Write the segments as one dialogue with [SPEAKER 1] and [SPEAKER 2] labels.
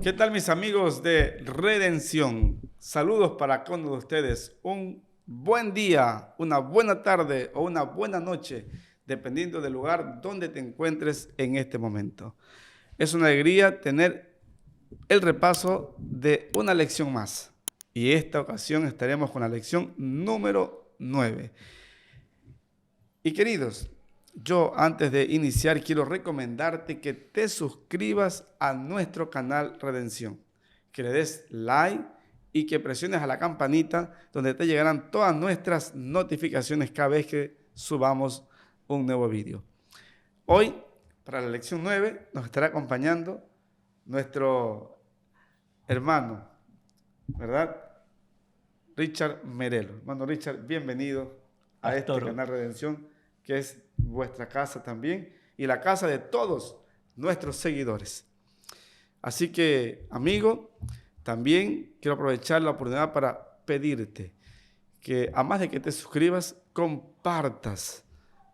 [SPEAKER 1] ¿Qué tal, mis amigos de Redención? Saludos para cada uno de ustedes. Un buen día, una buena tarde o una buena noche, dependiendo del lugar donde te encuentres en este momento. Es una alegría tener el repaso de una lección más. Y esta ocasión estaremos con la lección número 9. Y queridos, yo antes de iniciar quiero recomendarte que te suscribas a nuestro canal Redención, que le des like y que presiones a la campanita donde te llegarán todas nuestras notificaciones cada vez que subamos un nuevo vídeo. Hoy, para la lección 9, nos estará acompañando nuestro hermano, ¿verdad? Richard Merelo. Hermano Richard, bienvenido a este
[SPEAKER 2] Pastor,
[SPEAKER 1] canal Redención, que es vuestra casa también y la casa de todos nuestros seguidores. Así que, amigo, también quiero aprovechar la oportunidad para pedirte que, además de que te suscribas, compartas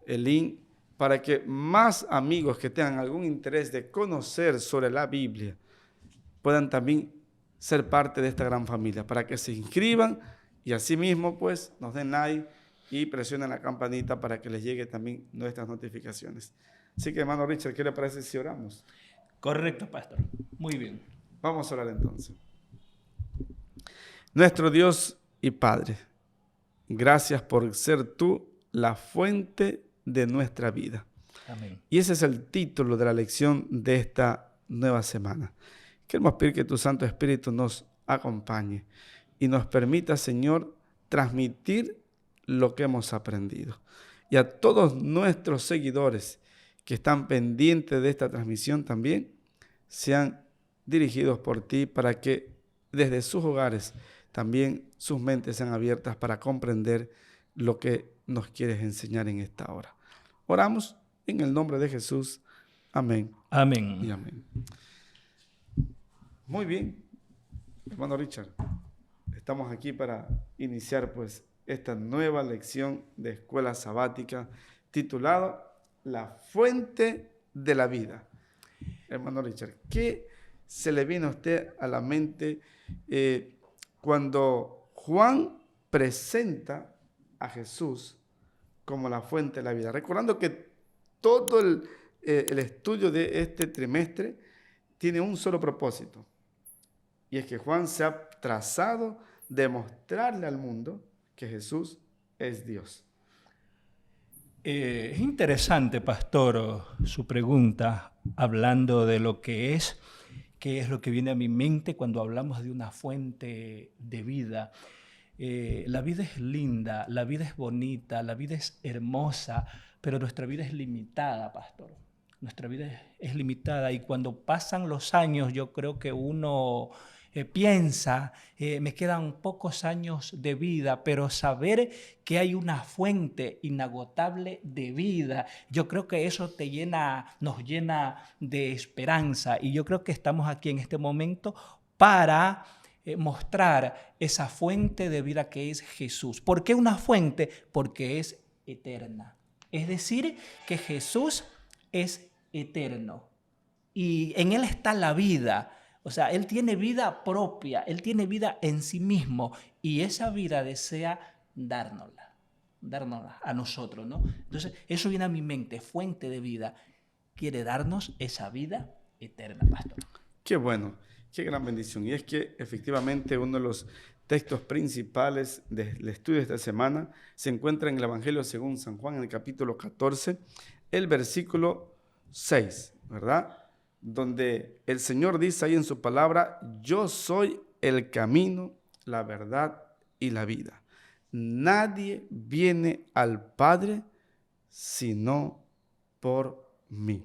[SPEAKER 1] el link para que más amigos que tengan algún interés de conocer sobre la Biblia puedan también ser parte de esta gran familia, para que se inscriban y asimismo pues nos den like y presionen la campanita para que les llegue también nuestras notificaciones. Así que, hermano Richard, ¿qué le parece si oramos?
[SPEAKER 2] correcto, pastor. Muy bien.
[SPEAKER 1] Vamos a orar entonces. Nuestro Dios y Padre, gracias por ser tú la fuente de nuestra vida.
[SPEAKER 2] Amén.
[SPEAKER 1] Y ese es el título de la lección de esta nueva semana. Queremos pedir que tu Santo Espíritu nos acompañe y nos permita, Señor, transmitir lo que hemos aprendido. Y a todos nuestros seguidores que están pendientes de esta transmisión también, sean dirigidos por ti para que desde sus hogares también sus mentes sean abiertas para comprender lo que nos quieres enseñar en esta hora. Oramos en el nombre de Jesús. Amén.
[SPEAKER 2] Amén.
[SPEAKER 1] Y amén. Muy bien, hermano Richard. Estamos aquí para iniciar pues esta nueva lección de escuela sabática titulada La fuente de la vida. Hermano Richard, ¿qué se le viene a usted a la mente cuando Juan presenta a Jesús como la fuente de la vida? Recordando que todo el estudio de este trimestre tiene un solo propósito, y es que Juan se ha trazado de mostrarle al mundo que Jesús es Dios.
[SPEAKER 2] Es interesante, pastor, su pregunta, hablando de lo que es, qué es lo que viene a mi mente cuando hablamos de una fuente de vida. La vida es linda, la vida es bonita, la vida es hermosa, pero nuestra vida es limitada, pastor. Nuestra vida es limitada y cuando pasan los años yo creo que uno piensa, me quedan pocos años de vida, pero saber que hay una fuente inagotable de vida, yo creo que eso nos llena de esperanza y yo creo que estamos aquí en este momento para mostrar esa fuente de vida que es Jesús. ¿Por qué una fuente? Porque es eterna. Es decir, que Jesús es eterno y en Él está la vida. O sea, Él tiene vida propia, Él tiene vida en sí mismo y esa vida desea dárnosla a nosotros, ¿no? Entonces, eso viene a mi mente, fuente de vida. Quiere darnos esa vida eterna, pastor.
[SPEAKER 1] Qué bueno, qué gran bendición. Y es que efectivamente uno de los textos principales del estudio de esta semana se encuentra en el Evangelio según San Juan, en el capítulo 14, el versículo 6, ¿verdad? Donde el Señor dice ahí en su palabra: yo soy el camino, la verdad y la vida. Nadie viene al Padre sino por mí.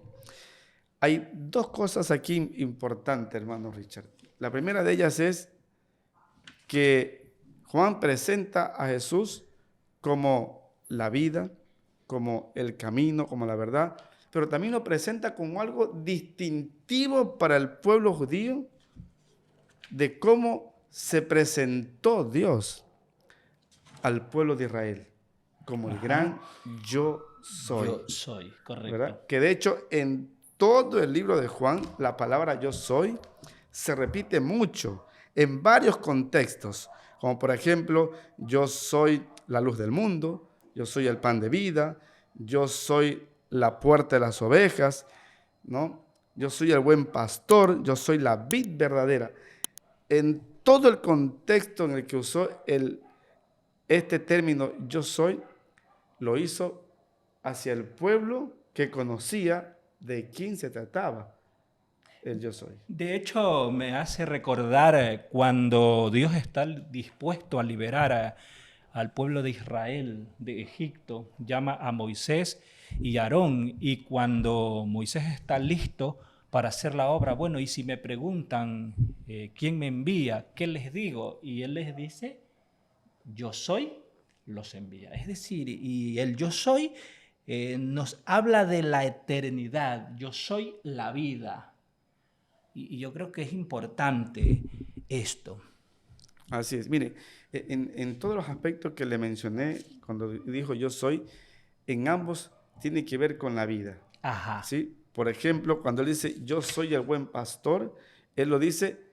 [SPEAKER 1] Hay dos cosas aquí importantes, hermano Richard. La primera de ellas es que Juan presenta a Jesús como la vida, como el camino, como la verdad, pero también lo presenta como algo distintivo para el pueblo judío de cómo se presentó Dios al pueblo de Israel, como el gran yo soy.
[SPEAKER 2] Yo soy, correcto.
[SPEAKER 1] ¿Verdad? Que de hecho en todo el libro de Juan, la palabra yo soy se repite mucho en varios contextos, como por ejemplo, yo soy la luz del mundo, yo soy el pan de vida, yo soy la puerta de las ovejas, ¿no? Yo soy el buen pastor, yo soy la vid verdadera. En todo el contexto en el que usó este término yo soy, lo hizo hacia el pueblo que conocía de quién se trataba el yo soy.
[SPEAKER 2] De hecho, me hace recordar cuando Dios está dispuesto a liberar al pueblo de Israel de Egipto, llama a Moisés y Aarón, y cuando Moisés está listo para hacer la obra, bueno, y si me preguntan quién me envía, ¿qué les digo? Y él les dice, yo soy, los envía. Es decir, y el yo soy nos habla de la eternidad, yo soy la vida. Y yo creo que es importante esto.
[SPEAKER 1] Así es. Mire, en todos los aspectos que le mencioné cuando dijo yo soy, en ambos tiene que ver con la vida.
[SPEAKER 2] Ajá.
[SPEAKER 1] ¿Sí? Por ejemplo, cuando él dice yo soy el buen pastor, él lo dice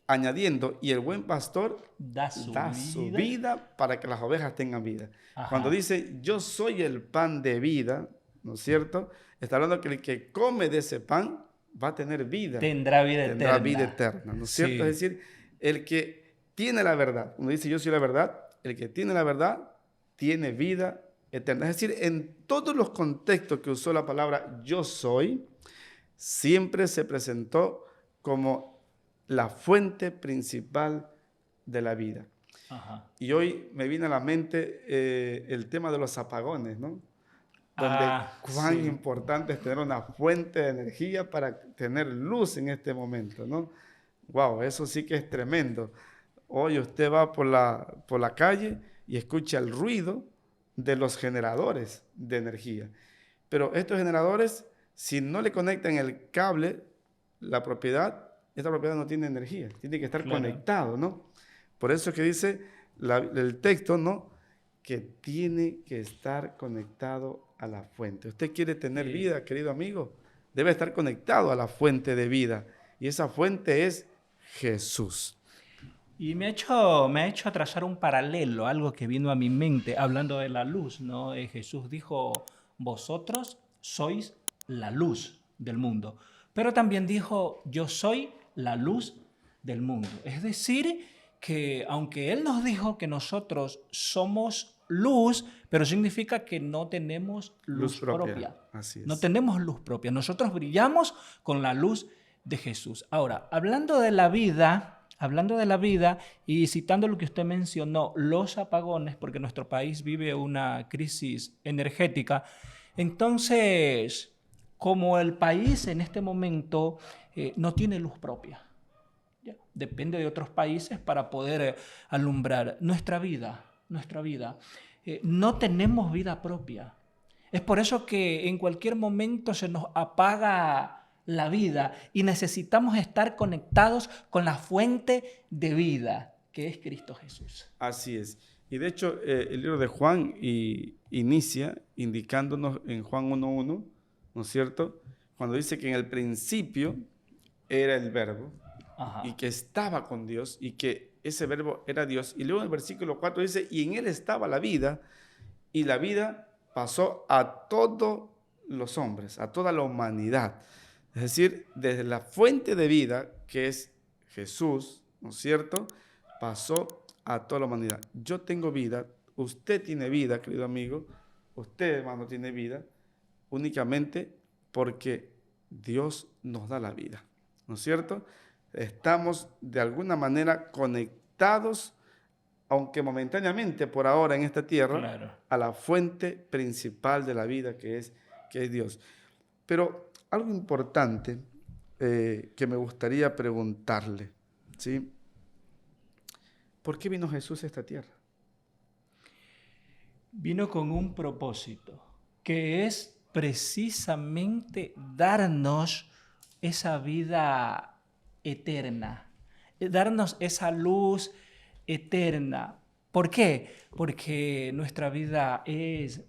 [SPEAKER 1] añadiendo, y el buen pastor
[SPEAKER 2] Da
[SPEAKER 1] su vida para que las ovejas tengan vida.
[SPEAKER 2] Ajá.
[SPEAKER 1] Cuando dice yo soy el pan de vida, ¿no es cierto? Está hablando que el que come de ese pan va a tener vida.
[SPEAKER 2] Tendrá vida
[SPEAKER 1] tendrá
[SPEAKER 2] eterna.
[SPEAKER 1] vida eterna, ¿no es cierto?
[SPEAKER 2] Sí.
[SPEAKER 1] Es decir, el que tiene la verdad, uno dice yo soy la verdad, el que tiene la verdad tiene vida eterna. Es decir, en todos los contextos que usó la palabra yo soy, siempre se presentó como la fuente principal de la vida.
[SPEAKER 2] Ajá.
[SPEAKER 1] Y hoy me viene a la mente el tema de los apagones, ¿no? Donde cuán
[SPEAKER 2] sí.
[SPEAKER 1] importante es tener una fuente de energía para tener luz en este momento, ¿no? Wow, eso sí que es tremendo. Hoy usted va por la calle y escucha el ruido de los generadores de energía. Pero estos generadores, si no le conectan el cable, esta propiedad no tiene energía, tiene que estar conectado, ¿no? Por eso es que dice el texto, ¿no? Que tiene que estar conectado a la fuente. Usted quiere tener vida, querido amigo, debe estar conectado a la fuente de vida. Y esa fuente es Jesús.
[SPEAKER 2] Y me ha hecho trazar un paralelo, algo que vino a mi mente, hablando de la luz, ¿no? Jesús dijo, vosotros sois la luz del mundo. Pero también dijo, yo soy la luz del mundo. Es decir, que aunque Él nos dijo que nosotros somos luz, pero significa que no tenemos luz propia.
[SPEAKER 1] Así es.
[SPEAKER 2] No tenemos luz propia. Nosotros brillamos con la luz de Jesús. Ahora, hablando de la vida y citando lo que usted mencionó, los apagones, porque nuestro país vive una crisis energética, entonces, como el país en este momento no tiene luz propia, ¿ya? Depende de otros países para poder alumbrar nuestra vida. No tenemos vida propia. Es por eso que en cualquier momento se nos apaga la vida y necesitamos estar conectados con la fuente de vida, que es Cristo Jesús.
[SPEAKER 1] Así es. Y de hecho, el libro de Juan inicia indicándonos en Juan 1:1, ¿no es cierto? Cuando dice que en el principio era el verbo. Ajá. Y que estaba con Dios y que ese verbo era Dios. Y luego en el versículo 4 dice, y en él estaba la vida, y la vida pasó a todos los hombres, a toda la humanidad. Es decir, desde la fuente de vida, que es Jesús, ¿no es cierto?, pasó a toda la humanidad. Yo tengo vida, usted tiene vida, querido amigo, usted, hermano, tiene vida, únicamente porque Dios nos da la vida, ¿no es cierto? Estamos de alguna manera conectados, aunque momentáneamente por ahora en esta tierra, claro, a la fuente principal de la vida que es Dios. Pero algo importante que me gustaría preguntarle, ¿sí? ¿Por qué vino Jesús a esta tierra?
[SPEAKER 2] Vino con un propósito, que es precisamente darnos esa vida eterna, darnos esa luz eterna. ¿Por qué? Porque nuestra vida es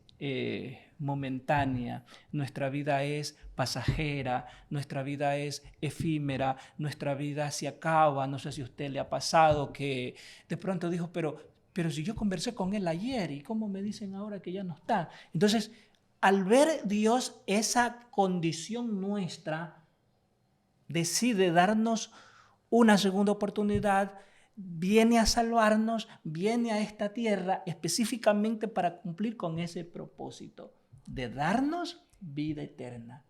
[SPEAKER 2] momentánea, nuestra vida es pasajera, nuestra vida es efímera, nuestra vida se acaba. No sé si a usted le ha pasado que de pronto dijo, pero si yo conversé con él ayer y cómo me dicen ahora que ya no está. Entonces, al ver Dios esa condición nuestra, decide darnos una segunda oportunidad, viene a salvarnos, viene a esta tierra específicamente para cumplir con ese propósito de darnos vida eterna.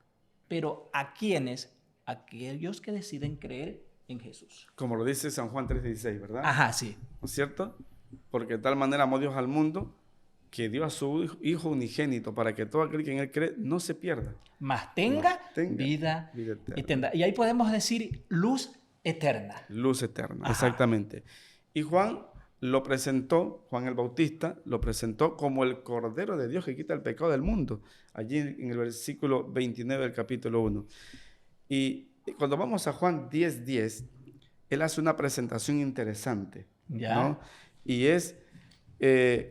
[SPEAKER 2] Pero ¿a quiénes? Aquellos que deciden creer en Jesús.
[SPEAKER 1] Como lo dice San Juan 3:16, ¿verdad?
[SPEAKER 2] Ajá, sí.
[SPEAKER 1] ¿No es cierto? Porque de tal manera amó Dios al mundo que dio a su Hijo unigénito para que todo aquel que en él cree no se pierda,
[SPEAKER 2] Más tenga,
[SPEAKER 1] vida
[SPEAKER 2] eterna. Y ahí podemos decir luz eterna.
[SPEAKER 1] Luz eterna,
[SPEAKER 2] Ajá.
[SPEAKER 1] exactamente. Y Juan lo presentó, Juan el Bautista, lo presentó como el Cordero de Dios que quita el pecado del mundo, allí en el versículo 29 del capítulo 1. Y cuando vamos a Juan 10:10, él hace una presentación interesante,
[SPEAKER 2] Ya.
[SPEAKER 1] ¿no? Y es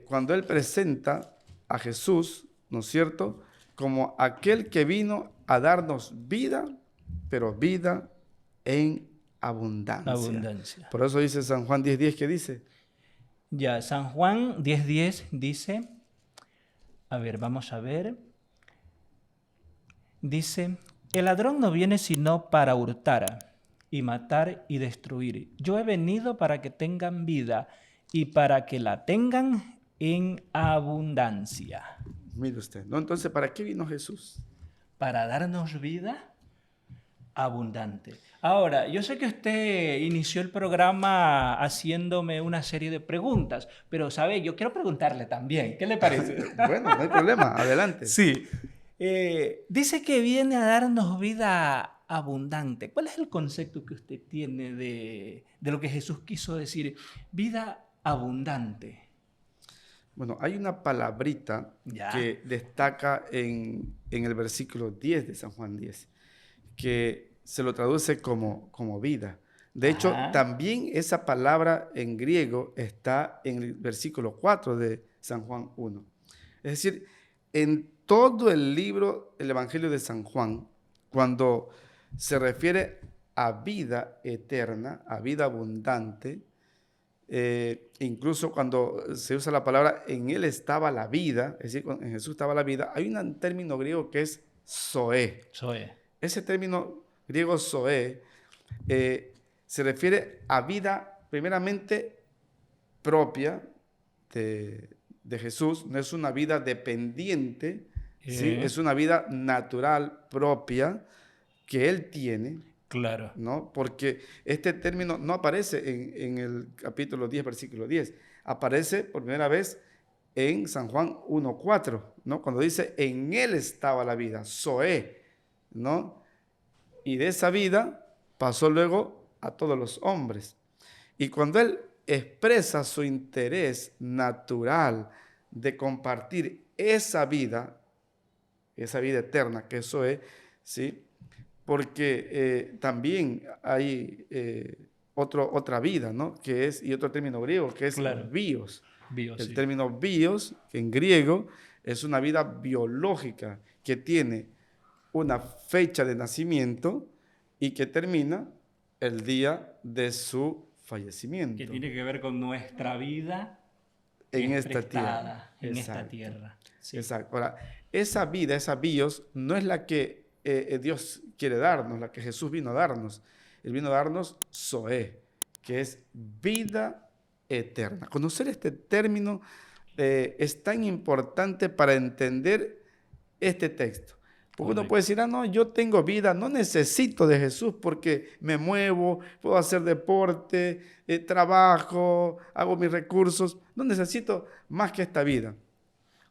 [SPEAKER 1] cuando él presenta a Jesús, ¿no es cierto?, como aquel que vino a darnos vida, pero vida en abundancia.
[SPEAKER 2] Abundancia.
[SPEAKER 1] Por eso dice San Juan 10:10, ¿qué dice?
[SPEAKER 2] Ya, San Juan 10:10 dice, a ver, vamos a ver. Dice, el ladrón no viene sino para hurtar y matar y destruir. Yo he venido para que tengan vida y para que la tengan en abundancia.
[SPEAKER 1] Mire usted, ¿no? Entonces, ¿para qué vino Jesús?
[SPEAKER 2] Para darnos vida abundante. Ahora, yo sé que usted inició el programa haciéndome una serie de preguntas, pero, ¿sabe? Yo quiero preguntarle también. ¿Qué le parece?
[SPEAKER 1] Bueno, no hay problema, adelante.
[SPEAKER 2] Sí. Dice que viene a darnos vida abundante. ¿Cuál es el concepto que usted tiene de lo que Jesús quiso decir? Vida abundante.
[SPEAKER 1] Bueno, hay una palabrita
[SPEAKER 2] Ya.
[SPEAKER 1] que destaca en el versículo 10 de San Juan 10, que se lo traduce como vida. De hecho,
[SPEAKER 2] Ajá.
[SPEAKER 1] también esa palabra en griego está en el versículo 4 de San Juan 1. Es decir, en todo el libro, el Evangelio de San Juan, cuando se refiere a vida eterna, a vida abundante, incluso cuando se usa la palabra en él estaba la vida, es decir, en Jesús estaba la vida, hay un término griego que es zoe.
[SPEAKER 2] Zoe.
[SPEAKER 1] Ese término griego zoe se refiere a vida primeramente propia de Jesús, no es una vida dependiente, ¿sí? Es una vida natural propia que él tiene.
[SPEAKER 2] Claro.
[SPEAKER 1] ¿No? Porque este término no aparece en el capítulo 10, versículo 10. Aparece por primera vez en San Juan 1:4, ¿no? Cuando dice, en él estaba la vida, zoe, ¿no? Y de esa vida pasó luego a todos los hombres. Y cuando él expresa su interés natural de compartir esa vida eterna, que es zoe, ¿sí? Porque también hay otra vida, ¿no? Que es, y otro término griego, que es
[SPEAKER 2] Claro.
[SPEAKER 1] bios.
[SPEAKER 2] Bios,
[SPEAKER 1] El
[SPEAKER 2] sí.
[SPEAKER 1] término bios, que en griego es una vida biológica que tiene una fecha de nacimiento y que termina el día de su fallecimiento.
[SPEAKER 2] Que tiene que ver con nuestra vida
[SPEAKER 1] en
[SPEAKER 2] es
[SPEAKER 1] esta tierra.
[SPEAKER 2] prestada en
[SPEAKER 1] Exacto.
[SPEAKER 2] esta tierra. Sí.
[SPEAKER 1] Exacto. Ahora, esa vida, esa bios, no es la que Dios quiere darnos, la que Jesús vino a darnos. Él vino a darnos zoe, que es vida eterna. Conocer este término es tan importante para entender este texto. Porque uno puede decir, no, yo tengo vida, no necesito de Jesús porque me muevo, puedo hacer deporte, trabajo, hago mis recursos, no necesito más que esta vida.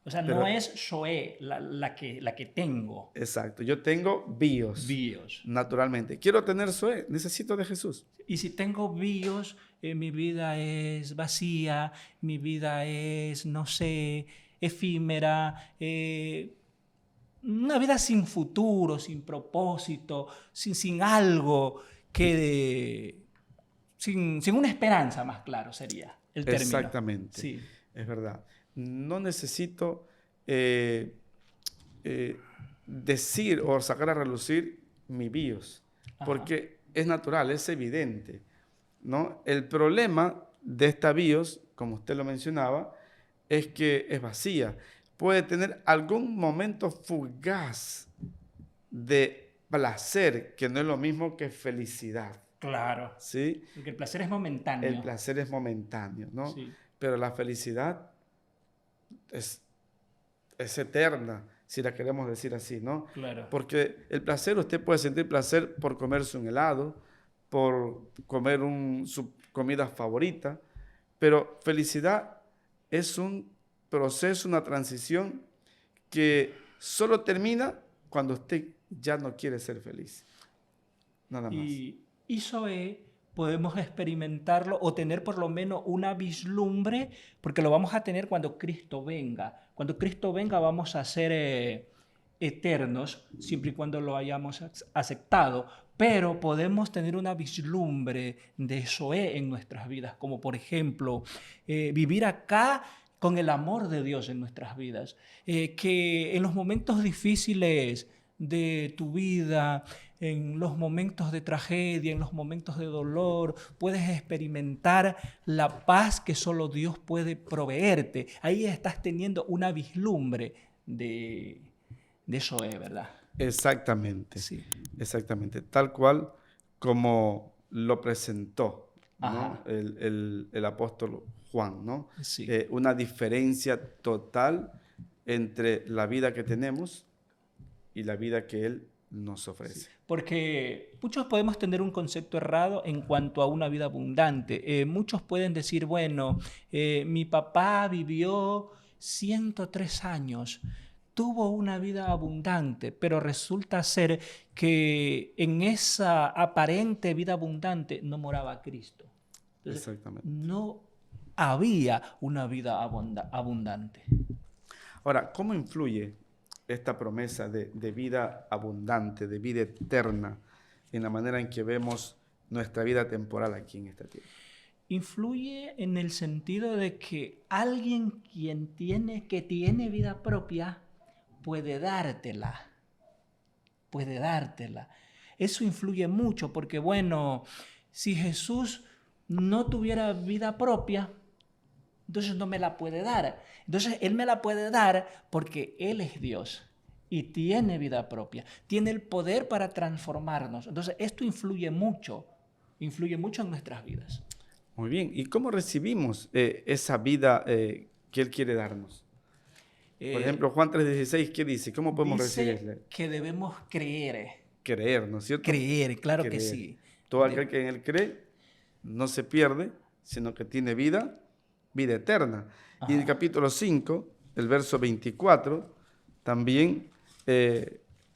[SPEAKER 2] O sea, no es zoe la que tengo.
[SPEAKER 1] Exacto, yo tengo bios.
[SPEAKER 2] Bios.
[SPEAKER 1] Naturalmente. Quiero tener zoe, necesito de Jesús.
[SPEAKER 2] Y si tengo bios, mi vida es vacía, mi vida es, no sé, efímera, una vida sin futuro, sin propósito, sin algo sin una esperanza, más claro sería el término.
[SPEAKER 1] Exactamente.
[SPEAKER 2] Sí.
[SPEAKER 1] Es verdad. No necesito decir o sacar a relucir mi bios, porque es natural, es evidente, ¿no? El problema de esta bios, como usted lo mencionaba, es que es vacía. Puede tener algún momento fugaz de placer, que no es lo mismo que felicidad.
[SPEAKER 2] Claro.
[SPEAKER 1] ¿Sí?
[SPEAKER 2] Porque el placer es momentáneo.
[SPEAKER 1] El placer es momentáneo, ¿no?
[SPEAKER 2] Sí.
[SPEAKER 1] Pero la felicidad es eterna, si la queremos decir así, ¿no?
[SPEAKER 2] Claro.
[SPEAKER 1] Porque el placer, usted puede sentir placer por comerse un helado, por comer su comida favorita, pero felicidad es un proceso, una transición que solo termina cuando usted ya no quiere ser feliz. Nada más.
[SPEAKER 2] Y eso podemos experimentarlo o tener por lo menos una vislumbre, porque lo vamos a tener cuando Cristo venga. Cuando Cristo venga vamos a ser eternos, siempre y cuando lo hayamos aceptado, pero podemos tener una vislumbre de eso en nuestras vidas, como por ejemplo vivir acá con el amor de Dios en nuestras vidas, que en los momentos difíciles de tu vida, en los momentos de tragedia, en los momentos de dolor, puedes experimentar la paz que solo Dios puede proveerte. Ahí estás teniendo una vislumbre de eso, ¿verdad?
[SPEAKER 1] Exactamente,
[SPEAKER 2] Sí.
[SPEAKER 1] Exactamente, tal cual como lo presentó, ¿no?
[SPEAKER 2] Ajá.
[SPEAKER 1] el apóstol Juan, ¿no?
[SPEAKER 2] Sí.
[SPEAKER 1] Una diferencia total entre la vida que tenemos y la vida que Él nos ofrece.
[SPEAKER 2] Sí. Porque muchos podemos tener un concepto errado en cuanto a una vida abundante. Muchos pueden decir, bueno, mi papá vivió 103 años, tuvo una vida abundante, pero resulta ser que en esa aparente vida abundante no moraba Cristo. Entonces,
[SPEAKER 1] Exactamente.
[SPEAKER 2] no había una vida abundante.
[SPEAKER 1] Ahora, ¿cómo influye esta promesa de vida abundante, de vida eterna, en la manera en que vemos nuestra vida temporal aquí en esta tierra?
[SPEAKER 2] Influye en el sentido de que alguien que tiene vida propia puede dártela. Puede dártela. Eso influye mucho porque, bueno, si Jesús no tuviera vida propia, entonces no me la puede dar. Entonces Él me la puede dar porque Él es Dios y tiene vida propia. Tiene el poder para transformarnos. Entonces esto influye mucho en nuestras vidas.
[SPEAKER 1] Muy bien. ¿Y cómo recibimos esa vida que Él quiere darnos? Por ejemplo, Juan 3:16, ¿qué dice? ¿Cómo podemos recibirle?
[SPEAKER 2] Dice que debemos creer.
[SPEAKER 1] Creer, ¿no es cierto?
[SPEAKER 2] Creer, claro
[SPEAKER 1] Creer.
[SPEAKER 2] que sí.
[SPEAKER 1] Todo aquel que en Él cree no se pierde, sino que tiene vida eterna.
[SPEAKER 2] Ajá.
[SPEAKER 1] Y en el capítulo 5, el verso 24, también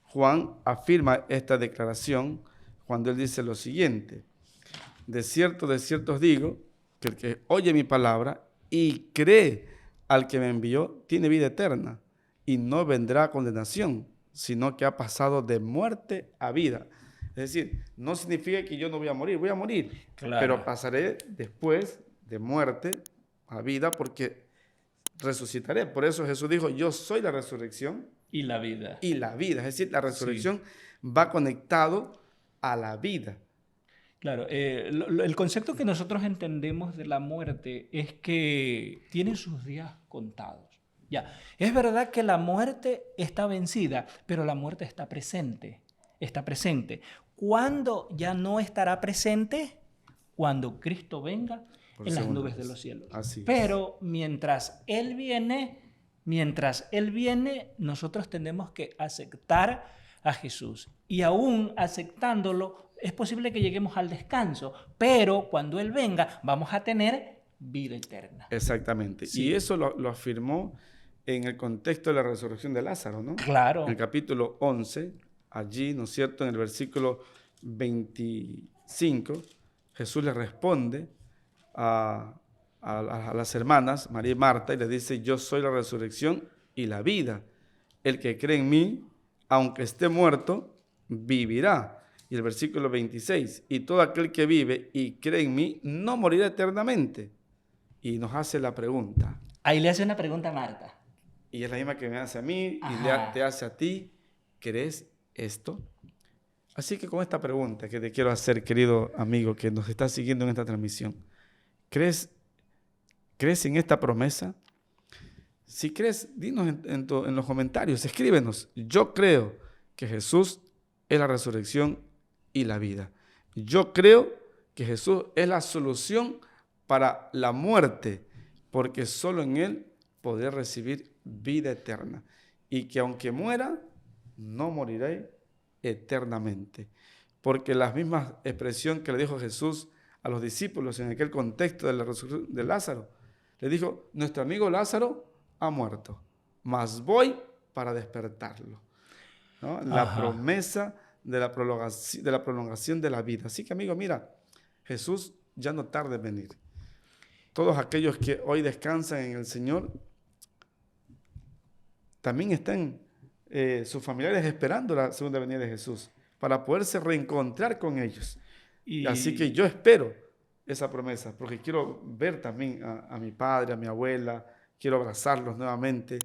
[SPEAKER 1] Juan afirma esta declaración cuando él dice lo siguiente: de cierto os digo, que el que oye mi palabra y cree al que me envió, tiene vida eterna y no vendrá a condenación, sino que ha pasado de muerte a vida. Es decir, no significa que yo no voy a morir,
[SPEAKER 2] Claro.
[SPEAKER 1] pero pasaré después de muerte a vida porque resucitaré. Por eso Jesús dijo, yo soy la resurrección
[SPEAKER 2] y la vida.
[SPEAKER 1] Y la vida, es decir, la resurrección va conectado a la vida.
[SPEAKER 2] Claro, el concepto que nosotros entendemos de la muerte es que tiene sus días contados. Ya, es verdad que la muerte está vencida, pero la muerte está presente. Está presente. ¿Cuándo ya no estará presente? Cuando Cristo venga en las nubes de los cielos.
[SPEAKER 1] Así es.
[SPEAKER 2] Pero mientras Él viene, nosotros tenemos que aceptar a Jesús. Y aún aceptándolo, es posible que lleguemos al descanso, pero cuando Él venga, vamos a tener vida eterna.
[SPEAKER 1] Exactamente.
[SPEAKER 2] Sí.
[SPEAKER 1] Y eso lo afirmó en el contexto de la resurrección de Lázaro, ¿no?
[SPEAKER 2] Claro.
[SPEAKER 1] En el capítulo 11, allí, ¿no es cierto?, en el versículo 25, Jesús le responde a las hermanas, María y Marta, y les dice, yo soy la resurrección y la vida. El que cree en mí, aunque esté muerto, vivirá. Y el versículo 26, y todo aquel que vive y cree en mí, no morirá eternamente. Y nos hace la pregunta.
[SPEAKER 2] Ahí le hace una pregunta a Marta.
[SPEAKER 1] y es la misma que me hace a mí
[SPEAKER 2] Ajá.
[SPEAKER 1] y te hace a ti. ¿Crees esto? Así que con esta pregunta que te quiero hacer, querido amigo que nos está siguiendo en esta transmisión, ¿crees en esta promesa? Si crees, dinos en los comentarios, escríbenos. Yo creo que Jesús es la resurrección y la vida. Yo creo que Jesús es la solución para la muerte, porque solo en Él podré recibir vida eterna. Y que aunque muera, no moriré eternamente. Porque la misma expresión que le dijo Jesús a los discípulos en aquel contexto de la resurrección de Lázaro, le dijo, nuestro amigo Lázaro ha muerto, mas voy para despertarlo, ¿no? La
[SPEAKER 2] Ajá.
[SPEAKER 1] promesa de la prolongación de la vida. Así que, amigo, mira, Jesús ya no tarda en venir. Todos aquellos que hoy descansan en el Señor, también están sus familiares esperando la segunda venida de Jesús para poderse reencontrar con ellos. Así que
[SPEAKER 2] Y
[SPEAKER 1] yo espero esa promesa, porque quiero ver también a mi padre, a mi abuela, quiero abrazarlos nuevamente.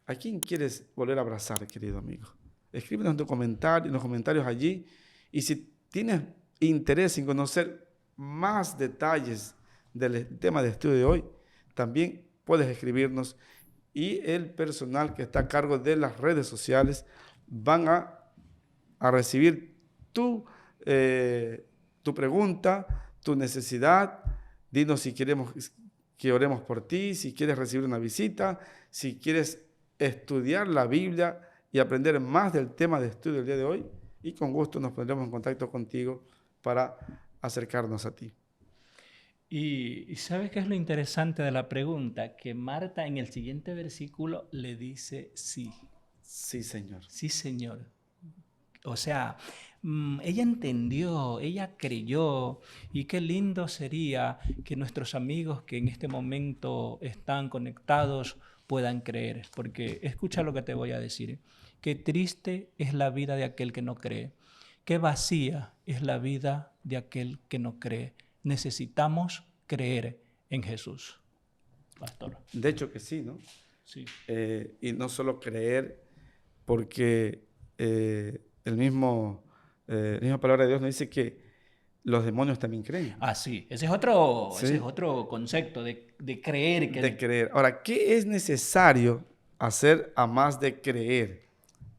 [SPEAKER 1] ¿A quién quieres volver a abrazar, querido amigo? Escríbenos en los comentarios allí. Y si tienes interés en conocer más detalles del tema de estudio de hoy, también puedes escribirnos y el personal que está a cargo de las redes sociales van a recibir tu pregunta, tu necesidad. Dinos si queremos que oremos por ti, si quieres recibir una visita, si quieres estudiar la Biblia y aprender más del tema de estudio del día de hoy. Y con gusto nos pondremos en contacto contigo para acercarnos a ti.
[SPEAKER 2] Y ¿sabes qué es lo interesante de la pregunta? Que Marta en el siguiente versículo le dice sí,
[SPEAKER 1] Sí, Señor.
[SPEAKER 2] sí, Señor. O sea, ella entendió, ella creyó, y qué lindo sería que nuestros amigos que en este momento están conectados puedan creer, porque escucha lo que te voy a decir. Qué triste es la vida de aquel que no cree, qué vacía es la vida de aquel que no cree. Necesitamos creer en Jesús, pastor.
[SPEAKER 1] De hecho que sí, ¿no?
[SPEAKER 2] Sí.
[SPEAKER 1] Y no solo creer, porque la misma palabra de Dios nos dice que los demonios también creen.
[SPEAKER 2] Ah, sí, ese es
[SPEAKER 1] ¿Sí?
[SPEAKER 2] otro concepto de creer
[SPEAKER 1] De
[SPEAKER 2] que...
[SPEAKER 1] creer. Ahora, ¿qué es necesario hacer a más de creer?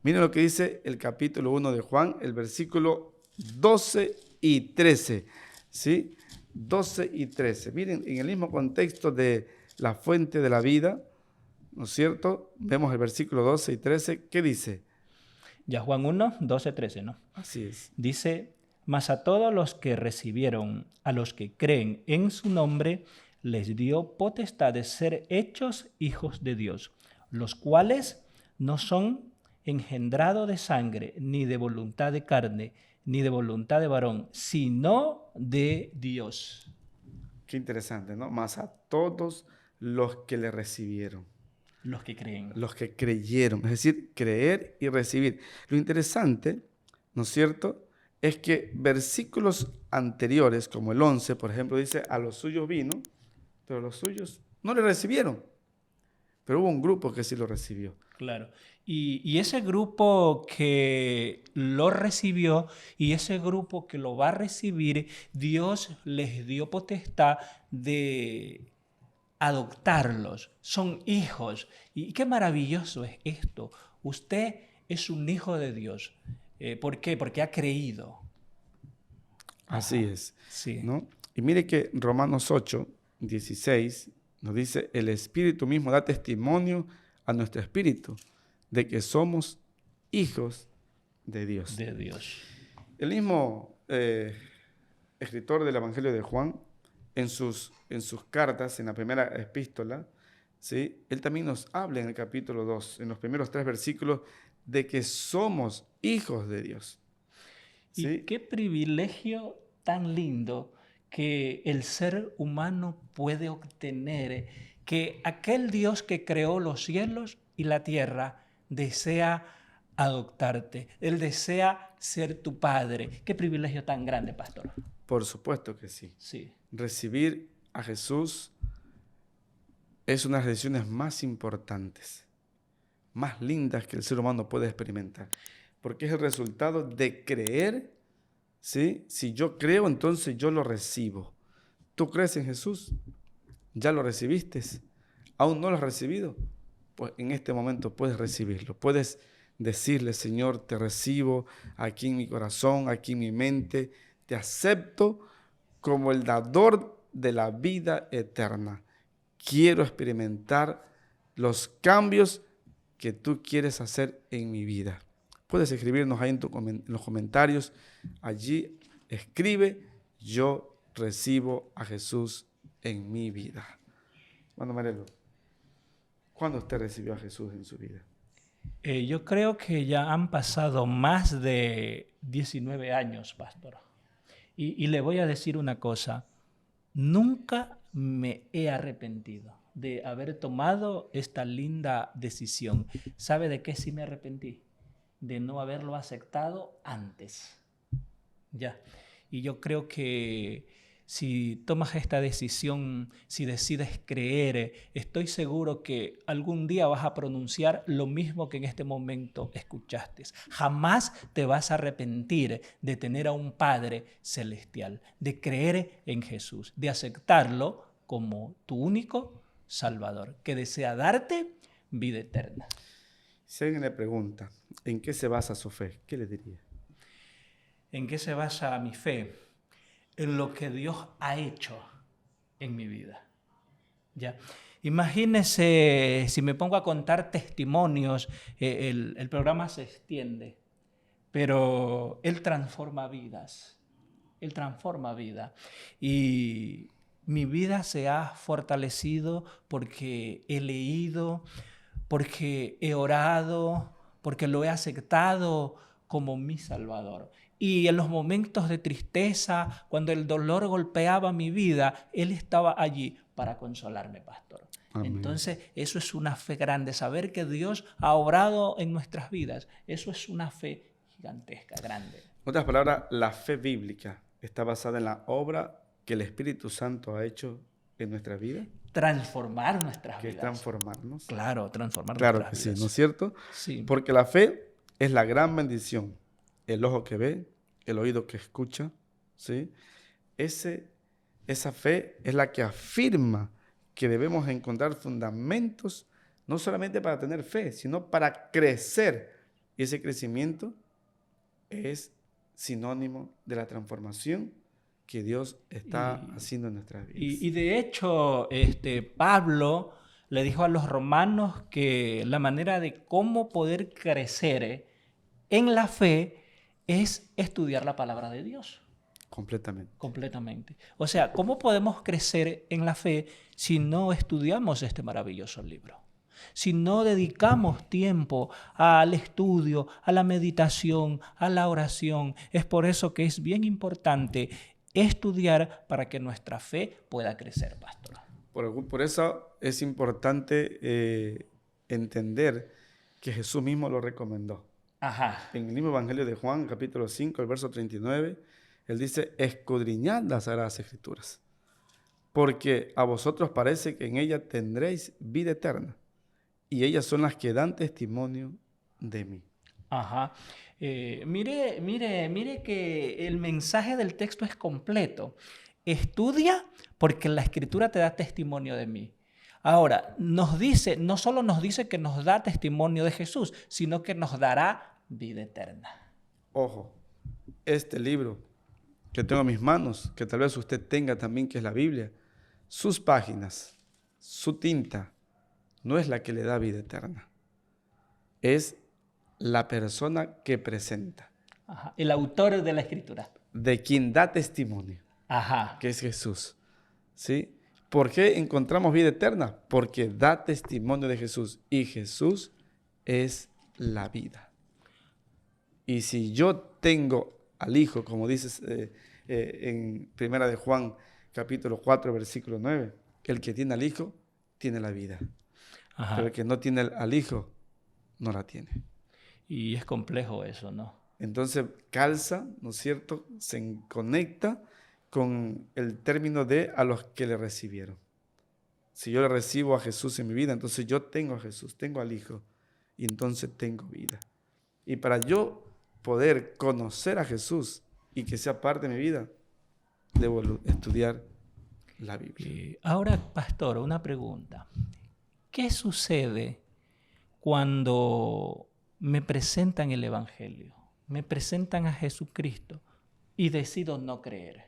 [SPEAKER 1] Miren lo que dice el capítulo 1 de Juan, el versículo 12 y 13. ¿Sí? 12 y 13. Miren, en el mismo contexto de la fuente de la vida, ¿no es cierto? Vemos el versículo 12 y 13. ¿Qué dice?
[SPEAKER 2] Ya Juan 1, 12, 13, ¿no?
[SPEAKER 1] Así es.
[SPEAKER 2] Dice, mas a todos los que recibieron, a los que creen en su nombre, les dio potestad de ser hechos hijos de Dios, los cuales no son engendrados de sangre, ni de voluntad de carne, ni de voluntad de varón, sino de Dios.
[SPEAKER 1] Qué interesante, ¿no? Más a todos los que le recibieron,
[SPEAKER 2] Los que creen.
[SPEAKER 1] los que creyeron, es decir, creer y recibir. Lo interesante, ¿no es cierto?, es que versículos anteriores, como el 11, por ejemplo, dice, a los suyos vino, pero los suyos no le recibieron. Pero hubo un grupo que sí lo recibió.
[SPEAKER 2] Claro. Y ese grupo que lo recibió y ese grupo que lo va a recibir, Dios les dio potestad de adoptarlos. Son hijos. Y qué maravilloso es esto. Usted es un hijo de Dios. ¿Por qué? Porque ha creído.
[SPEAKER 1] Así es,
[SPEAKER 2] Sí.
[SPEAKER 1] ¿no? Y mire que Romanos 8, 16 nos dice, el Espíritu mismo da testimonio a nuestro espíritu de que somos hijos de Dios.
[SPEAKER 2] De Dios.
[SPEAKER 1] El mismo escritor del Evangelio de Juan, en sus cartas, en la primera epístola, ¿sí?, él también nos habla en el capítulo 2, en los primeros 3 versículos, de que somos hijos de Dios.
[SPEAKER 2] Y
[SPEAKER 1] ¿Sí?
[SPEAKER 2] qué privilegio tan lindo que el ser humano puede obtener, que aquel Dios que creó los cielos y la tierra desea adoptarte. Él desea ser tu padre. Qué privilegio tan grande, pastor.
[SPEAKER 1] Por supuesto que sí.
[SPEAKER 2] Sí.
[SPEAKER 1] Recibir a Jesús es una de las decisiones más importantes. más lindas que el ser humano puede experimentar, porque es el resultado de creer, ¿sí? Si yo creo, entonces yo lo recibo. ¿Tú crees en Jesús? ¿Ya lo recibiste? ¿Aún no lo has recibido? Pues en este momento puedes recibirlo. Puedes decirle, Señor, te recibo aquí en mi corazón, aquí en mi mente. Te acepto como el dador de la vida eterna. Quiero experimentar los cambios que tú quieres hacer en mi vida. Puedes escribirnos ahí en los comentarios. Allí escribe, yo recibo a Jesús en mi vida. Bueno, Marelo, ¿cuándo usted recibió a Jesús en su vida?
[SPEAKER 2] Yo creo que ya han pasado más de 19 años, pastor. Y le voy a decir una cosa. Nunca me he arrepentido de haber tomado esta linda decisión. ¿Sabe de qué sí me arrepentí? De no haberlo aceptado antes. Ya. Y yo creo que si tomas esta decisión, si decides creer, estoy seguro que algún día vas a pronunciar lo mismo que en este momento escuchaste. Jamás te vas a arrepentir de tener a un Padre celestial, de creer en Jesús, de aceptarlo como tu único Salvador, que desea darte vida eterna.
[SPEAKER 1] Si alguien le pregunta, ¿en qué se basa su fe? ¿Qué le diría?
[SPEAKER 2] ¿En qué se basa mi fe? En lo que Dios ha hecho en mi vida. ¿Ya? Imagínese si me pongo a contar testimonios, el programa se extiende, pero Él transforma vidas. Él transforma vidas. Y mi vida se ha fortalecido porque he leído, porque he orado, porque lo he aceptado como mi Salvador. Y en los momentos de tristeza, cuando el dolor golpeaba mi vida, Él estaba allí para consolarme, pastor.
[SPEAKER 1] Amén.
[SPEAKER 2] Entonces, eso es una fe grande, saber que Dios ha obrado en nuestras vidas. Eso es una fe gigantesca, grande.
[SPEAKER 1] En otras palabras, la fe bíblica está basada en la obra que el Espíritu Santo ha hecho en nuestra vida.
[SPEAKER 2] Transformar nuestras
[SPEAKER 1] Que es
[SPEAKER 2] vidas.
[SPEAKER 1] transformarnos.
[SPEAKER 2] Claro, transformar
[SPEAKER 1] Claro
[SPEAKER 2] nuestras
[SPEAKER 1] que
[SPEAKER 2] vidas.
[SPEAKER 1] sí, ¿no es cierto?
[SPEAKER 2] Sí.
[SPEAKER 1] Porque la fe es la gran bendición. El ojo que ve, el oído que escucha, ¿sí? Esa fe es la que afirma que debemos encontrar fundamentos, no solamente para tener fe, sino para crecer. Y ese crecimiento es sinónimo de la transformación que Dios está haciendo en nuestras vidas.
[SPEAKER 2] Y de hecho, Pablo le dijo a los romanos que la manera de cómo poder crecer en la fe es estudiar la palabra de Dios.
[SPEAKER 1] Completamente.
[SPEAKER 2] Completamente. O sea, ¿cómo podemos crecer en la fe si no estudiamos este maravilloso libro? Si no dedicamos tiempo al estudio, a la meditación, a la oración. Es por eso que es bien importante estudiar para que nuestra fe pueda crecer, pastor.
[SPEAKER 1] Por eso es importante entender que Jesús mismo lo recomendó.
[SPEAKER 2] Ajá.
[SPEAKER 1] En el mismo Evangelio de Juan, capítulo 5, el verso 39, Él dice, escudriñad las Sagradas Escrituras, porque a vosotros parece que en ellas tendréis vida eterna, y ellas son las que dan testimonio de mí.
[SPEAKER 2] Ajá. Mire que el mensaje del texto es completo. Estudia porque la Escritura te da testimonio de mí. Ahora, nos dice, no solo nos dice que nos da testimonio de Jesús, sino que nos dará vida eterna.
[SPEAKER 1] Ojo, este libro que tengo en mis manos, que tal vez usted tenga también, que es la Biblia, sus páginas, su tinta, no es la que le da vida eterna. Es la persona que presenta.
[SPEAKER 2] Ajá. El autor de la Escritura.
[SPEAKER 1] De quien da testimonio.
[SPEAKER 2] Ajá.
[SPEAKER 1] Que es Jesús. ¿Sí? ¿Por qué encontramos vida eterna? Porque da testimonio de Jesús. Y Jesús es la vida. Y si yo tengo al Hijo, como dices en Primera de Juan, capítulo 4, versículo 9, el que tiene al Hijo, tiene la vida. Ajá. Pero el que no tiene al Hijo, no la tiene.
[SPEAKER 2] Y es complejo eso, ¿no?
[SPEAKER 1] Entonces calza, ¿no es cierto? Se conecta con el término de a los que le recibieron. Si yo le recibo a Jesús en mi vida, entonces yo tengo a Jesús, tengo al Hijo. y entonces tengo vida. Y para yo poder conocer a Jesús y que sea parte de mi vida, debo estudiar la Biblia.
[SPEAKER 2] Ahora, pastor, una pregunta. ¿Qué sucede cuando me presentan el Evangelio, me presentan a Jesucristo y decido no creer?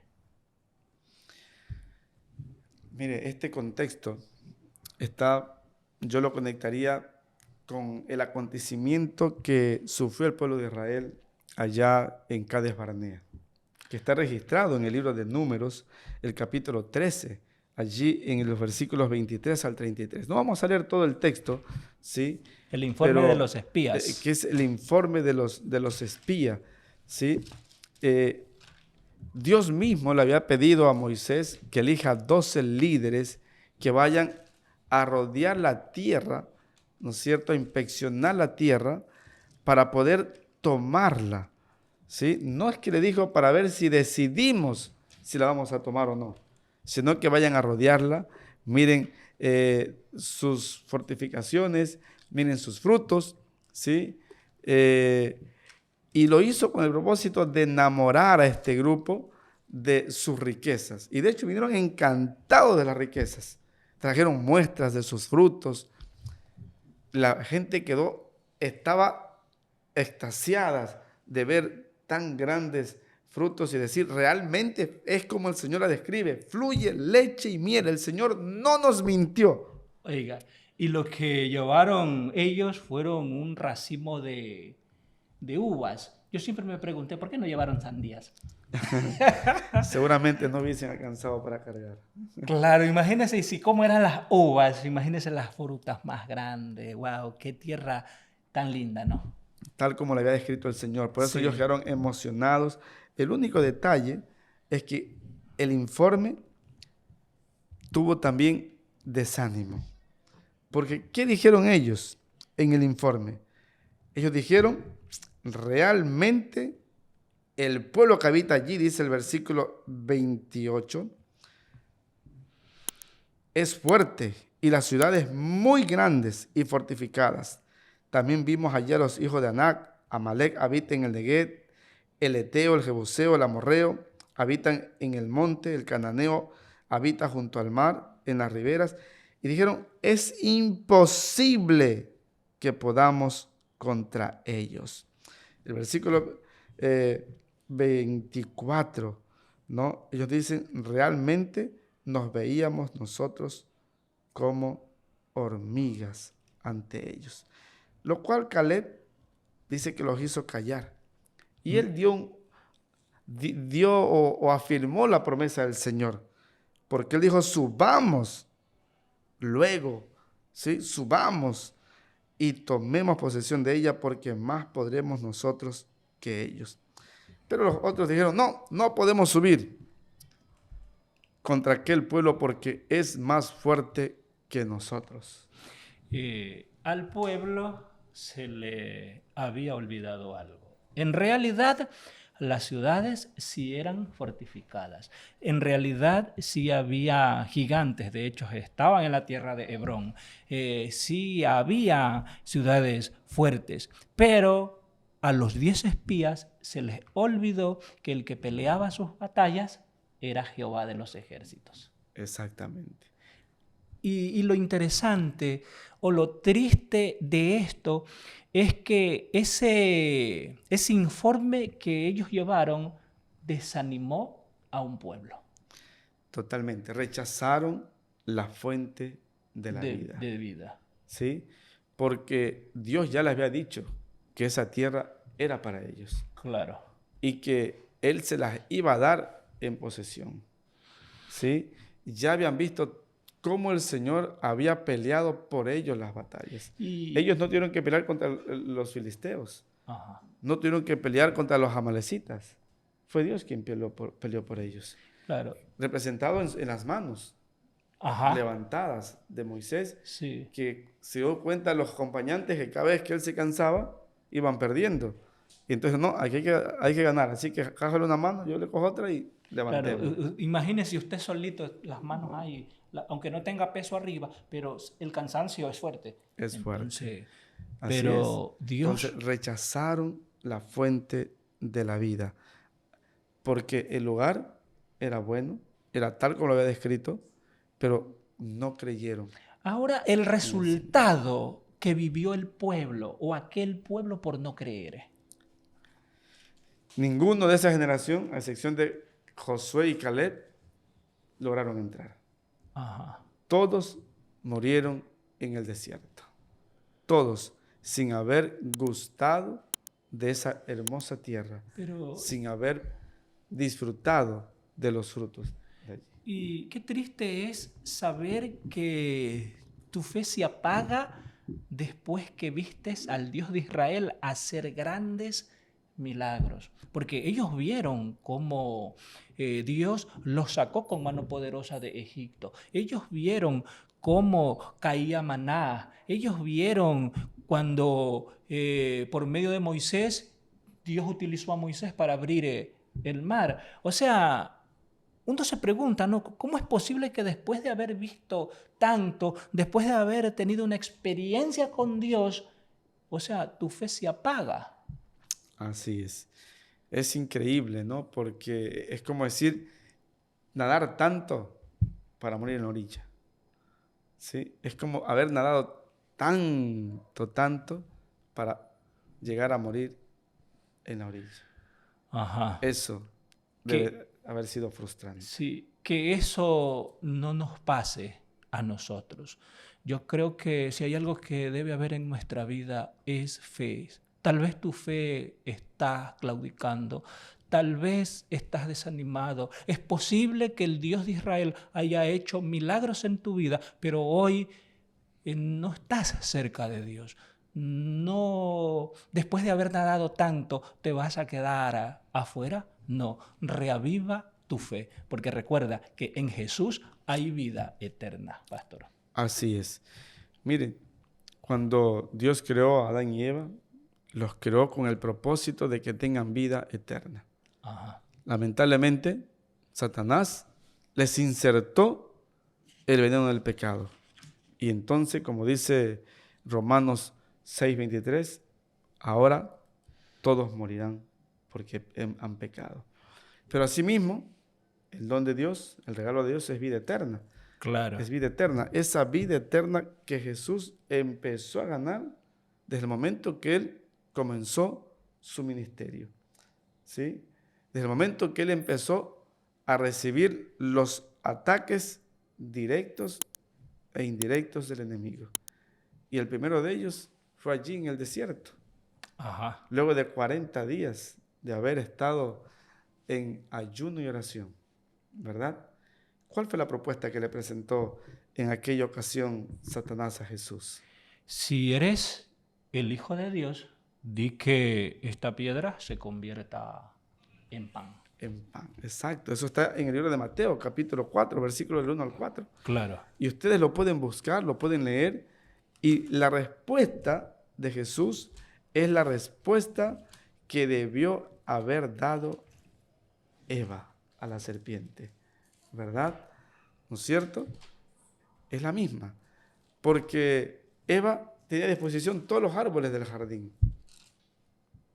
[SPEAKER 1] Mire, este contexto yo lo conectaría con el acontecimiento que sufrió el pueblo de Israel allá en Cades Barnea, que está registrado en el libro de Números, el capítulo 13, allí en los versículos 23 al 33. No vamos a leer todo el texto, ¿sí?
[SPEAKER 2] El informe de los espías.
[SPEAKER 1] Que es el informe de los espías, ¿sí? Dios mismo le había pedido a Moisés que elija 12 líderes que vayan a rodear la tierra, ¿no es cierto?, a inspeccionar la tierra para poder tomarla, ¿sí? No es que le dijo para ver si decidimos si la vamos a tomar o no, sino que vayan a rodearla, miren sus fortificaciones, miren sus frutos, ¿sí? Y lo hizo con el propósito de enamorar a este grupo de sus riquezas. Y de hecho vinieron encantados de las riquezas. Trajeron muestras de sus frutos. La gente estaba extasiada de ver tan grandes frutos y decir, realmente es como el Señor la describe, fluye leche y miel, el Señor no nos mintió.
[SPEAKER 2] Oiga, y lo que llevaron ellos fueron un racimo de uvas. Yo siempre me pregunté, ¿por qué no llevaron sandías?
[SPEAKER 1] Seguramente no hubiesen alcanzado para cargar.
[SPEAKER 2] Claro, imagínense si cómo eran las uvas, imagínense las frutas más grandes. Wow, qué tierra tan linda, ¿no?
[SPEAKER 1] Tal como le había descrito el Señor. Por eso
[SPEAKER 2] Sí.
[SPEAKER 1] ellos quedaron emocionados. El único detalle es que el informe tuvo también desánimo. Porque, ¿qué dijeron ellos en el informe? Ellos dijeron, realmente el pueblo que habita allí, dice el versículo 28, es fuerte y las ciudades muy grandes y fortificadas. También vimos allá a los hijos de Anac, Amalek habita en el Neguet, el Eteo, el Jebuseo, el Amorreo, habitan en el monte, el Cananeo habita junto al mar, en las riberas. Y dijeron, es imposible que podamos contra ellos. El versículo 24, ¿no? Ellos dicen, realmente nos veíamos nosotros como hormigas ante ellos. Lo cual Caleb dice que los hizo callar. Y él dio o afirmó la promesa del Señor. Porque él dijo, subamos luego, ¿sí? Subamos y tomemos posesión de ella porque más podremos nosotros que ellos. Pero los otros dijeron, no podemos subir contra aquel pueblo porque es más fuerte que nosotros.
[SPEAKER 2] Al pueblo se le había olvidado algo. En realidad, las ciudades sí eran fortificadas. En realidad sí había gigantes, de hecho estaban en la tierra de Hebrón. Sí había ciudades fuertes, pero a los 10 espías se les olvidó que el que peleaba sus batallas era Jehová de los ejércitos.
[SPEAKER 1] Exactamente.
[SPEAKER 2] Y lo interesante o lo triste de esto es que ese informe que ellos llevaron desanimó a un pueblo.
[SPEAKER 1] Totalmente. Rechazaron la fuente de la vida.
[SPEAKER 2] De vida.
[SPEAKER 1] ¿Sí? Porque Dios ya les había dicho que esa tierra era para ellos.
[SPEAKER 2] Claro.
[SPEAKER 1] Y que Él se las iba a dar en posesión. ¿Sí? Ya habían visto cómo el Señor había peleado por ellos las batallas. Ellos no tuvieron que pelear contra los filisteos.
[SPEAKER 2] Ajá.
[SPEAKER 1] No tuvieron que pelear contra los amalecitas. Fue Dios quien peleó por ellos.
[SPEAKER 2] Claro.
[SPEAKER 1] Representado en las manos levantadas de Moisés,
[SPEAKER 2] sí.
[SPEAKER 1] Que se dio cuenta los acompañantes que cada vez que él se cansaba, iban perdiendo. Y entonces, no, hay que ganar. Así que cájale una mano, yo le cojo otra y levantemos.
[SPEAKER 2] Claro. Imagínese usted solito, las manos ahí, aunque no tenga peso arriba, pero el cansancio es fuerte.
[SPEAKER 1] Es fuerte. Así
[SPEAKER 2] Pero
[SPEAKER 1] es.
[SPEAKER 2] Dios,
[SPEAKER 1] Entonces rechazaron la fuente de la vida, porque el lugar era bueno, era tal como lo había descrito, pero no creyeron
[SPEAKER 2] ahora el
[SPEAKER 1] en el Señor.
[SPEAKER 2] resultado que vivió el pueblo o aquel pueblo por no creer.
[SPEAKER 1] Ninguno de esa generación, a excepción de Josué y Caleb, lograron entrar.
[SPEAKER 2] Ajá.
[SPEAKER 1] Todos murieron en el desierto. Todos, sin haber gustado de esa hermosa tierra,
[SPEAKER 2] Pero,
[SPEAKER 1] sin haber disfrutado de los frutos de allí.
[SPEAKER 2] y qué triste es saber que tu fe se apaga después que vistes al Dios de Israel hacer grandes milagros. Porque ellos vieron cómo Dios los sacó con mano poderosa de Egipto. Ellos vieron cómo caía maná. Ellos vieron cuando por medio de Moisés, Dios utilizó a Moisés para abrir el mar. O sea, uno se pregunta, ¿no? ¿Cómo es posible que después de haber visto tanto, después de haber tenido una experiencia con Dios, o sea, tu fe se apaga?
[SPEAKER 1] Así es. Es increíble, ¿no? Porque es como decir, nadar tanto para morir en la orilla. ¿Sí? Es como haber nadado tanto para llegar a morir en la orilla.
[SPEAKER 2] Ajá.
[SPEAKER 1] Eso
[SPEAKER 2] Que,
[SPEAKER 1] debe haber sido frustrante.
[SPEAKER 2] sí, que eso no nos pase a nosotros. Yo creo que si hay algo que debe haber en nuestra vida es fe. Tal vez tu fe está claudicando, tal vez estás desanimado. Es posible que el Dios de Israel haya hecho milagros en tu vida, pero hoy no estás cerca de Dios. No, después de haber nadado tanto, te vas a quedar afuera. No, reaviva tu fe, porque recuerda que en Jesús hay vida eterna, pastor.
[SPEAKER 1] Así es. Miren, cuando Dios creó a Adán y Eva, los creó con el propósito de que tengan vida eterna.
[SPEAKER 2] Ajá.
[SPEAKER 1] Lamentablemente, Satanás les insertó el veneno del pecado. Y entonces, como dice Romanos 6:23, ahora todos morirán porque han pecado. Pero asimismo, el don de Dios, el regalo de Dios es vida eterna.
[SPEAKER 2] Claro.
[SPEAKER 1] Es vida eterna. Esa vida eterna que Jesús empezó a ganar desde el momento que Él comenzó su ministerio. ¿Sí? Desde el momento que Él empezó a recibir los ataques directos e indirectos del enemigo. Y el primero de ellos fue allí en el desierto.
[SPEAKER 2] Ajá.
[SPEAKER 1] Luego de 40 días de haber estado en ayuno y oración, ¿verdad? ¿Cuál fue la propuesta que le presentó en aquella ocasión Satanás a Jesús?
[SPEAKER 2] Si eres el Hijo de Dios, di que esta piedra se convierta en pan.
[SPEAKER 1] En pan, exacto. Eso está en el libro de Mateo, capítulo 4, versículo del 1 al 4.
[SPEAKER 2] Claro.
[SPEAKER 1] Y ustedes lo pueden buscar, lo pueden leer. Y la respuesta de Jesús es la respuesta que debió haber dado Eva a la serpiente, ¿verdad? ¿No es cierto? Es la misma, porque Eva tenía a disposición todos los árboles del jardín,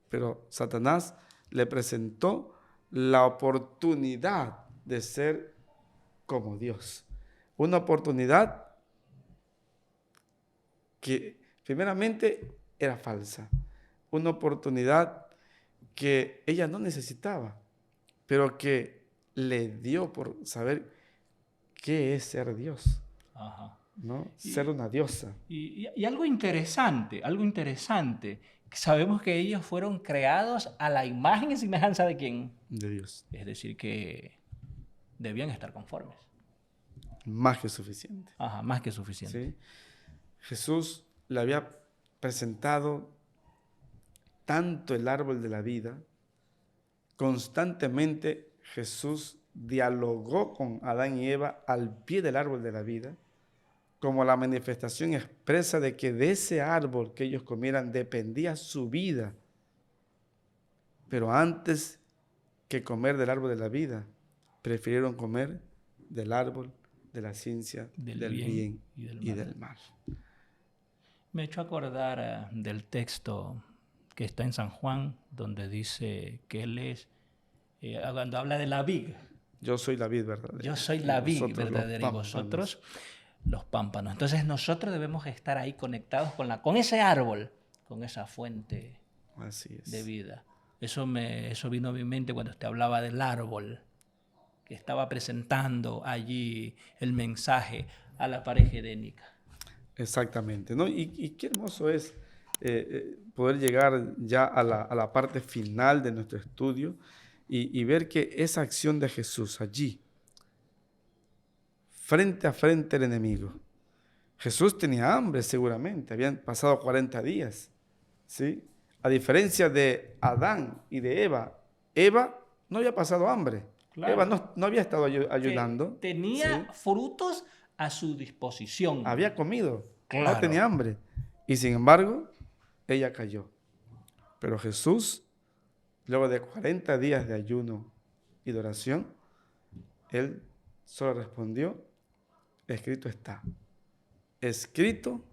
[SPEAKER 1] pero Satanás le presentó la oportunidad de ser como Dios, una oportunidad que primeramente era falsa, una oportunidad que ella no necesitaba, pero que le dio por saber qué es ser Dios,
[SPEAKER 2] Ajá.
[SPEAKER 1] ¿no?
[SPEAKER 2] Y,
[SPEAKER 1] Ser una diosa.
[SPEAKER 2] y algo interesante, sabemos que ellos fueron creados a la imagen y semejanza de quién.
[SPEAKER 1] De Dios.
[SPEAKER 2] Es decir, que debían estar conformes.
[SPEAKER 1] Más que suficiente.
[SPEAKER 2] Ajá, más que suficiente.
[SPEAKER 1] ¿Sí? Jesús le había presentado tanto el árbol de la vida, constantemente Jesús dialogó con Adán y Eva al pie del árbol de la vida, como la manifestación expresa de que de ese árbol que ellos comieran dependía su vida. Pero antes que comer del árbol de la vida, prefirieron comer del árbol de la ciencia del bien y del mal.
[SPEAKER 2] Me he hecho acordar del texto que está en San Juan, donde dice que Él es, cuando habla de la vid.
[SPEAKER 1] Yo soy la vid verdadera.
[SPEAKER 2] Yo soy la vid
[SPEAKER 1] Vosotros los
[SPEAKER 2] verdadera y
[SPEAKER 1] pámpanos.
[SPEAKER 2] vosotros los pámpanos. Entonces nosotros debemos estar ahí conectados con ese árbol, con esa fuente
[SPEAKER 1] Así es.
[SPEAKER 2] de vida. Eso vino a mi mente cuando te hablaba del árbol, que estaba presentando allí el mensaje a la pareja edénica.
[SPEAKER 1] Exactamente, ¿no? Y qué hermoso es poder llegar ya a la parte final de nuestro estudio y ver que esa acción de Jesús allí, frente a frente al enemigo. Jesús tenía hambre seguramente, habían pasado 40 días, ¿sí? A diferencia de Adán y de Eva no había pasado hambre.
[SPEAKER 2] Claro.
[SPEAKER 1] Eva no había estado ayunando.
[SPEAKER 2] Que tenía
[SPEAKER 1] ¿sí?
[SPEAKER 2] frutos a su disposición.
[SPEAKER 1] Había comido,
[SPEAKER 2] Claro.
[SPEAKER 1] no tenía hambre. Y sin embargo, ella cayó. Pero Jesús, luego de 40 días de ayuno y de oración, él solo respondió, escrito está. Escrito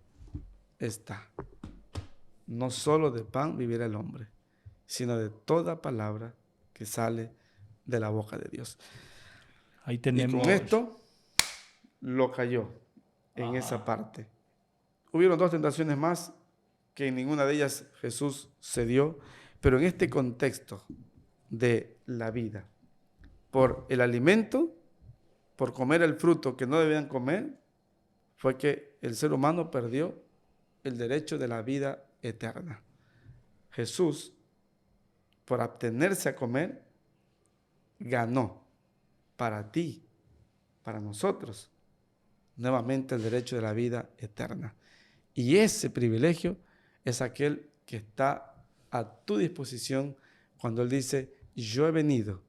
[SPEAKER 1] está. No solo de pan vivirá el hombre, sino de toda palabra que sale de la boca de Dios.
[SPEAKER 2] Ahí tenemos.
[SPEAKER 1] Y con esto lo cayó en esa parte. Hubieron 2 tentaciones más, que en ninguna de ellas Jesús cedió, pero en este contexto de la vida, por el alimento, por comer el fruto que no debían comer, fue que el ser humano perdió el derecho de la vida eterna. Jesús, por abstenerse a comer, ganó para ti, para nosotros, nuevamente el derecho de la vida eterna. Y ese privilegio es aquel que está a tu disposición cuando Él dice, yo he venido,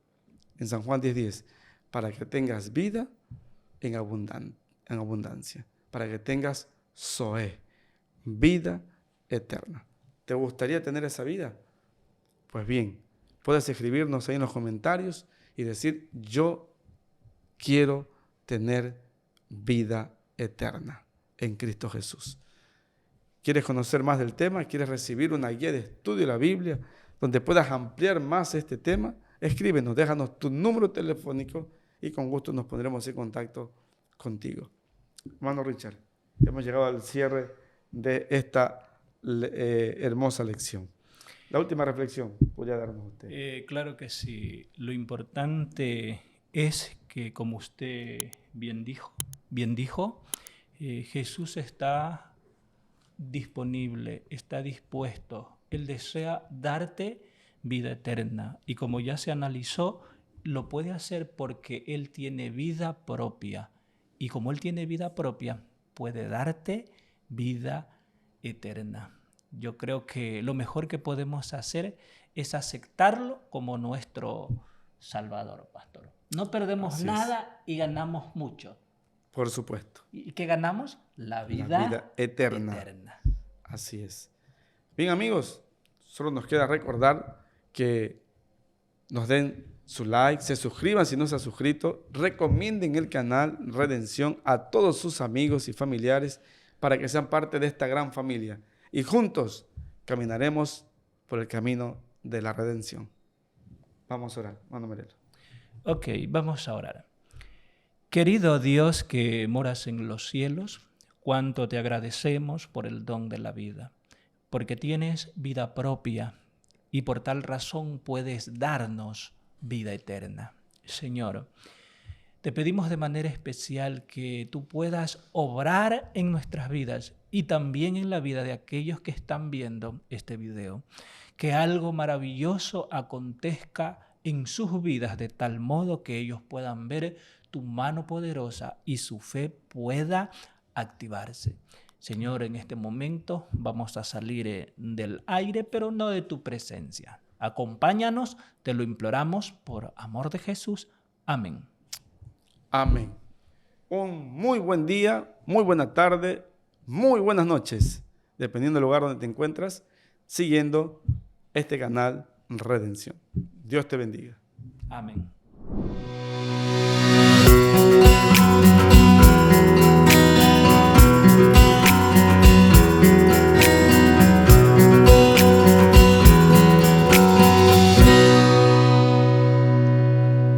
[SPEAKER 1] en San Juan 10:10, para que tengas vida en abundancia, para que tengas Zoé, vida eterna. ¿Te gustaría tener esa vida? Pues bien, puedes escribirnos ahí en los comentarios y decir, yo quiero tener vida eterna en Cristo Jesús. ¿Quieres conocer más del tema? ¿Quieres recibir una guía de estudio de la Biblia donde puedas ampliar más este tema? Escríbenos, déjanos tu número telefónico y con gusto nos pondremos en contacto contigo. Hermano Richard, hemos llegado al cierre de esta hermosa lección. La última reflexión, podría darnos usted.
[SPEAKER 2] Claro que sí. Lo importante es que, como usted bien dijo, Jesús está disponible, está dispuesto. Él desea darte vida eterna. Y como ya se analizó, lo puede hacer porque Él tiene vida propia. Y como Él tiene vida propia, puede darte vida eterna. Yo creo que lo mejor que podemos hacer es aceptarlo como nuestro Salvador, pastor. No perdemos nada y ganamos mucho.
[SPEAKER 1] Por supuesto.
[SPEAKER 2] ¿Y qué ganamos? La vida eterna.
[SPEAKER 1] Así es. Bien, amigos, solo nos queda recordar que nos den su like, se suscriban si no se han suscrito, recomienden el canal Redención a todos sus amigos y familiares para que sean parte de esta gran familia. Y juntos caminaremos por el camino de la redención. Vamos a orar, hermano Merelo.
[SPEAKER 2] Ok, vamos a orar. Querido Dios que moras en los cielos, cuánto te agradecemos por el don de la vida, porque tienes vida propia y por tal razón puedes darnos vida eterna. Señor, te pedimos de manera especial que tú puedas obrar en nuestras vidas y también en la vida de aquellos que están viendo este video. Que algo maravilloso acontezca en sus vidas de tal modo que ellos puedan ver tu mano poderosa y su fe pueda activarse. Señor, en este momento vamos a salir del aire, pero no de tu presencia. Acompáñanos, te lo imploramos por amor de Jesús. Amén.
[SPEAKER 1] Amén. Un muy buen día, muy buena tarde, muy buenas noches, dependiendo del lugar donde te encuentras, siguiendo este canal Redención. Dios te bendiga.
[SPEAKER 2] Amén.